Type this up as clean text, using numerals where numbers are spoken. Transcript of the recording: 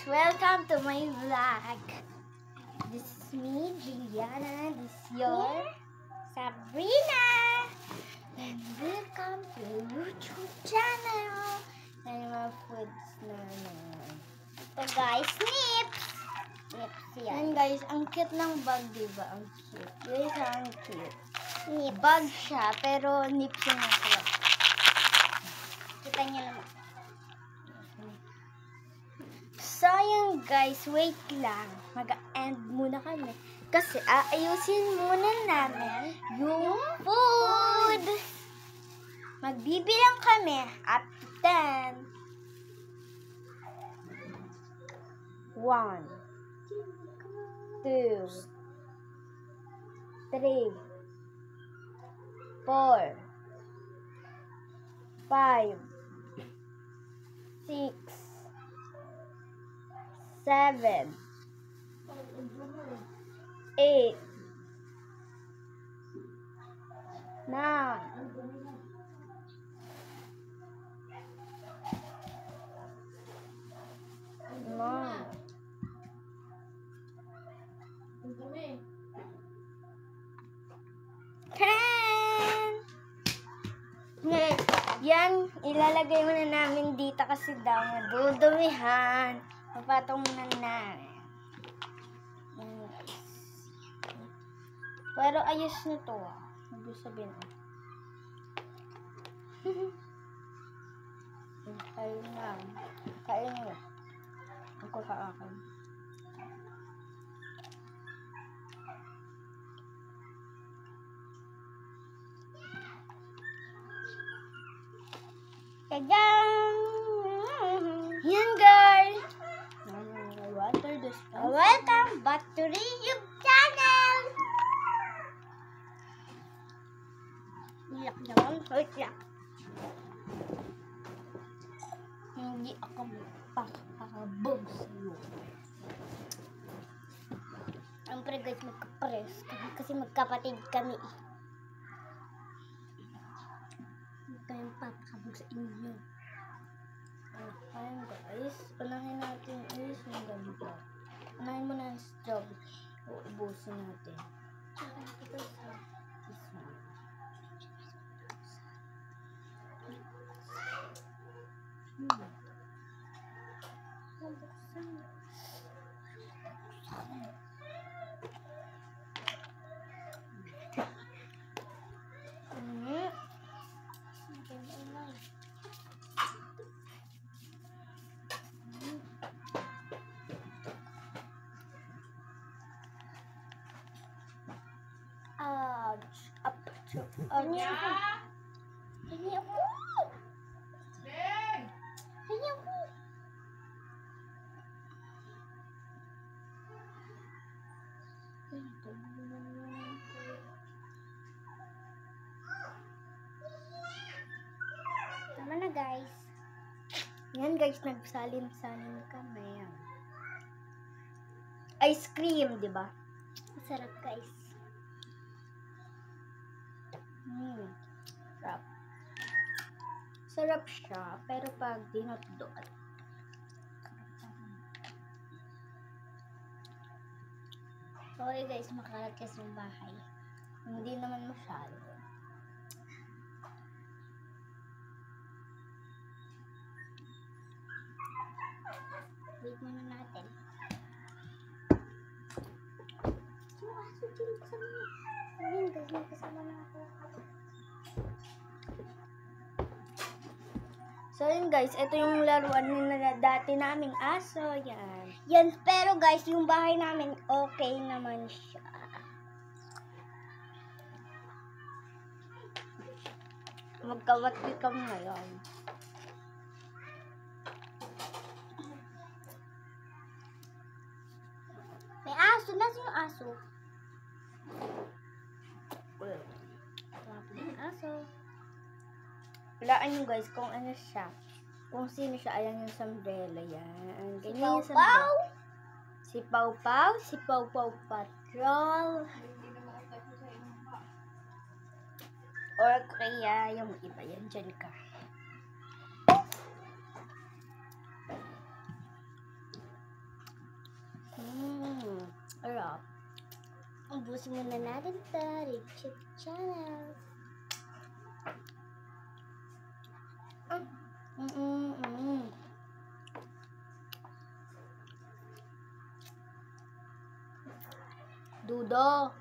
welcome to my vlog. This is me, Juliana. This is your Sabrina. And welcome to YouTube channel. Animal Foods naman. Ito guys, Nips. Nips yan. And guys, ang cute ng bag, diba? Ang cute. Guys, ang cute. Bag siya, pero nips yung nasa. Kita niyo naman. So, yun guys, wait lang. Mag-end muna kami. Kasi aayusin muna namin yung food. Magbibilang kami up to 10. 1, 2, 3, 4, 5, 6, 7, 8, 9, 10. Yan, ilalagay muna namin dito kasi daw madudumihan. Papatong na namin. Pero ayos na to. Ibig sabihin. Kain na. Kain na. Ako sa akin. Tadam! Yan guys! Welcome back to YouTube channel! Iyak naman. Wait lang. Hindi ako magpapakabog sa'yo. Ang pre guys, magkapares. Kasi magkapatid kami. Hindi kayong papakabog sa inyo. Ayun guys, unahin natin is yung ganito. Unahin mo na yung strawberry. Uubusin natin. This one. Hingi ako. Hingi ako. Hingi ako. Tama na guys. Yan guys, nagsalin-salin kami. Ice cream, di ba? Masarap guys. Sarap. Sarap siya, pero pag dinot-dot. Sorry guys, makalat kasi yung bahay. Hindi naman masyado. Wait muna natin. Ayun guys, may kasama na ako. So yun guys, ito yung laruan nila dati naming aso. Yan. Yan, pero guys, yung bahay namin okay naman siya. Magkawat-wit kami ngayon. May aso. Nasa yung aso? Aso. Walaan nyo guys kung ano siya. Kung sino siya. Ayan yung sombrero. Yan. Ganyan yung sombrero. Si Pau Pau. Si Pau Pau Patrol. Or kaya yung iba. Yan dyan ka. Ubusin muna natin ito. YouTube channel. Dudo.